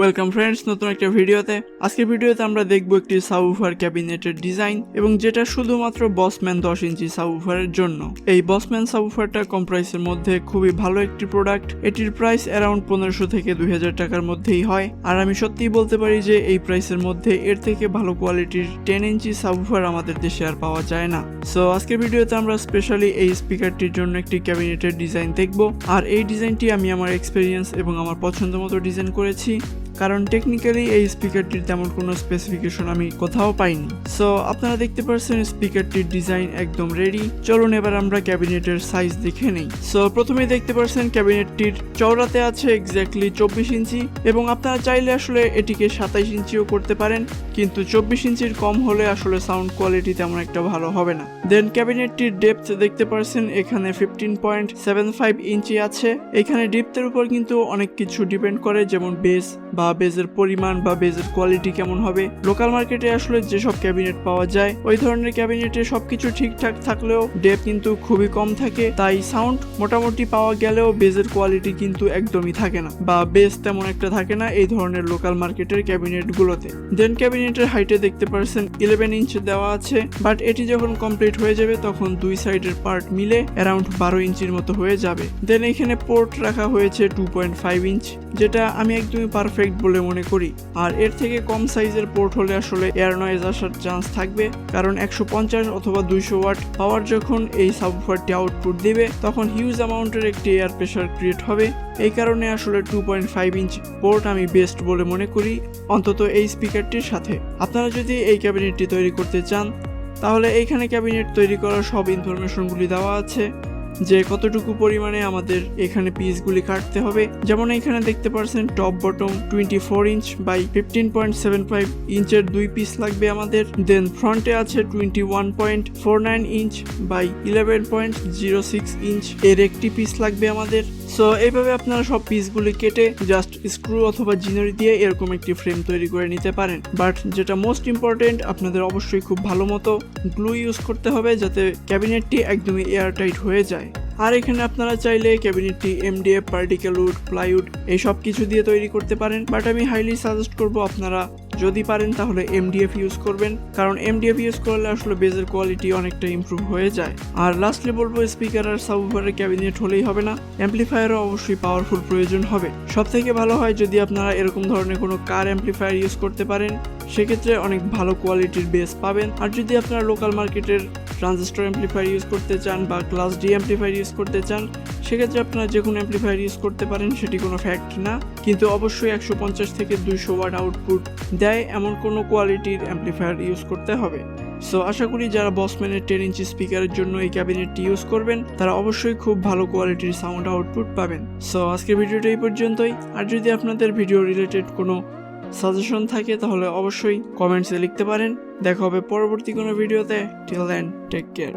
Welcome friends, নতুন একটা ভিডিওতে। আজকের ভিডিওতে আমরা দেখব একটি সাবউফার ক্যাবিনেটের ডিজাইন এবং যেটা শুধুমাত্র বসম্যান 10 ইঞ্চি সাবউফারের জন্য। এই বসম্যান সাবউফারটা কম প্রাইসের মধ্যে খুবই ভালো একটি প্রোডাক্ট। এটির প্রাইস অ্যারাউন্ড 1500 থেকে 2000 টাকার মধ্যেই হয়। আর আমি সত্যিই বলতে পারি যে এই প্রাইসের মধ্যে এর থেকে ভালো কোয়ালিটির 10 ইঞ্চি সাবউফার আমাদের দেশে আর পাওয়া যায় না। সো আজকের ভিডিওতে আমরা স্পেশালি এই স্পিকারটির জন্য একটি ক্যাবিনেটের ডিজাইন দেখব। আর এই ডিজাইনটি আমি আমার এক্সপেরিয়েন্স এবং আমার পছন্দ মতো ডিজাইন করেছি, কারণ টেকনিক্যালি এই স্পিকারটির তেমন কোনো স্পেসিফিকেশন আমি কোথাও পাইনি। সো আপনারা দেখতে পাচ্ছেন স্পিকারটির ডিজাইন একদম রেডি। চলুন এবার আমরা ক্যাবিনেটের সাইজ দেখে নেই। সো প্রথমেই দেখতে পাচ্ছেন ক্যাবিনেটটির চওড়াতে আছে এক্স্যাক্টলি 24 ইঞ্চি এবং আপনারা চাইলে আসলে এটিকে 27 ইঞ্চিও করতে পারেন, কিন্তু 24 ইঞ্চির কম হলে আসলে সাউন্ড কোয়ালিটি তেমন একটা ভালো হবে না। দেন ক্যাবিনেটটির ডেপথ দেখতে পাচ্ছেন এখানে 15.75 ইঞ্চি আছে। এখানে ডেপথের উপর কিন্তু অনেক কিছু ডিপেন্ড করে, যেমন বেস বা বেজের পরিমাণ বা বেজের কোয়ালিটি কেমন হবে। লোকাল মার্কেটে আসলে যেসব ক্যাবিনেট পাওয়া যায় ওই ধরনের ক্যাবিনেটে সবকিছু ঠিকঠাক থাকলেও ডেপথ কিন্তু খুবই কম থাকে, তাই সাউন্ড মোটামুটি পাওয়া গেলেও বেজের কোয়ালিটি কিন্তু একদমই থাকে না বা বেস তেমন একটা থাকে না এই ধরনের লোকাল মার্কেটের ক্যাবিনেট গুলোতে। দেন ক্যাবিনেটের হাইটে দেখতে পাচ্ছেন 11 ইঞ্চ দেওয়া আছে, বাট এটি যখন কমপ্লিট হয়ে যাবে তখন দুই সাইডের পার্ট মিলে অ্যারাউন্ড 12 ইঞ্চির মতো হয়ে যাবে। দেন এখানে পোর্ট রাখা হয়েছে 2.5 ইঞ্চ, যেটা আমি একদমই পারফেক্ট বলে মনে করি। আর এর থেকে কম সাইজের পোর্ট হলে আসলে এয়ার নয়েজ আসার চান্স থাকবে, কারণ 150 অথবা 200 ওয়াট পাওয়ার যখন এই সাবউফারটি আউটপুট দিবে তখন হিউজ অ্যামাউন্টের একটি এয়ার প্রেশার ক্রিয়েট হবে। এই কারণে আসলে 2.5 ইঞ্চ পোর্ট আমি বেস্ট বলে মনে করি, অন্তত এই স্পিকারটির সাথে। আপনারা যদি এই ক্যাবিনেটটি তৈরি করতে চান তাহলে এইখানে ক্যাবিনেট তৈরি করার সব ইনফরমেশনগুলি দেওয়া আছে, যে কতটুকু পরিমাণে আমাদের এখানে পিসগুলি কাটতে হবে। যেমন এখানে দেখতে পাচ্ছেন টপ বটম 24 ইঞ্চ বাই 15.75 ইঞ্চের দুই পিস লাগবে আমাদের। দেন ফ্রন্টে আছে 21.49 ইঞ্চ বাই 11.06 ইঞ্চ এর একটি পিস লাগবে আমাদের। সো এইভাবে আপনারা সব পিসগুলি কেটে জাস্ট স্ক্রু অথবা জিনারি দিয়ে এরকম একটি ফ্রেম তৈরি করে নিতে পারেন। বাট যেটা মোস্ট ইম্পর্টেন্ট, আপনাদের অবশ্যই খুব ভালো মতো গ্লু ইউজ করতে হবে যাতে ক্যাবিনেটটি একদমই এয়ারটাইট হয়ে যায়। আর এখানে আপনারা চাইলে ক্যাবিনেটটি এমডিএফ, পার্টিকেল উড, প্লাইউড এই সব কিছু দিয়ে তৈরি করতে পারেন, বাট আমি হাইলি সাজেস্ট করব আপনারা যদি পারেন তাহলে এমডিএফ ইউজ করবেন, কারণ এমডিএফ ইউজ করলে আসলে বেজের কোয়ালিটি অনেকটা ইমপ্রুভ হয়ে যায়। আর লাস্টলি বলবো, স্পিকার আর সাবউফারের ক্যাবিনেট হলেই হবে না, অ্যাম্পলিফায়ারও অবশ্যই পাওয়ারফুল প্রয়োজন হবে। সব থেকে ভালো হয় যদি আপনারা এরকম ধরনের কোনো কার অ্যাম্পলিফায়ার ইউজ করতে পারেন, সেক্ষেত্রে অনেক ভালো কোয়ালিটির বেস পাবেন। আর যদি আপনারা লোকাল মার্কেটের ট্রানজিস্টর অ্যাম্পলিফায়ার ইউজ করতে চান বা ক্লাস ডি অ্যাম্পলিফায়ার ইউজ করতে চান, সেক্ষেত্রে আপনারা যে কোনো অ্যাম্পলিফায়ার ইউজ করতে পারেন, সেটি কোনো ফ্যাক্ট না, কিন্তু অবশ্যই 150 থেকে 200 ওয়াট আউটপুট দেয় এমন কোনো কোয়ালিটির অ্যাম্পলিফায়ার ইউজ করতে হবে। সো আশা করি যারা বসম্যানের 10 ইঞ্চি স্পিকারের জন্য এই ক্যাবিনেটটি ইউজ করবেন তারা অবশ্যই খুব ভালো কোয়ালিটির সাউন্ড আউটপুট পাবেন। সো আজকের ভিডিওটা এই পর্যন্তই। আর যদি আপনাদের ভিডিও রিলেটেড কোনো সাজেশন থাকে তাহলে অবশ্যই কমেন্টসে লিখতে পারেন। দেখা হবে পরবর্তী কোনো ভিডিওতে। Till then, take care.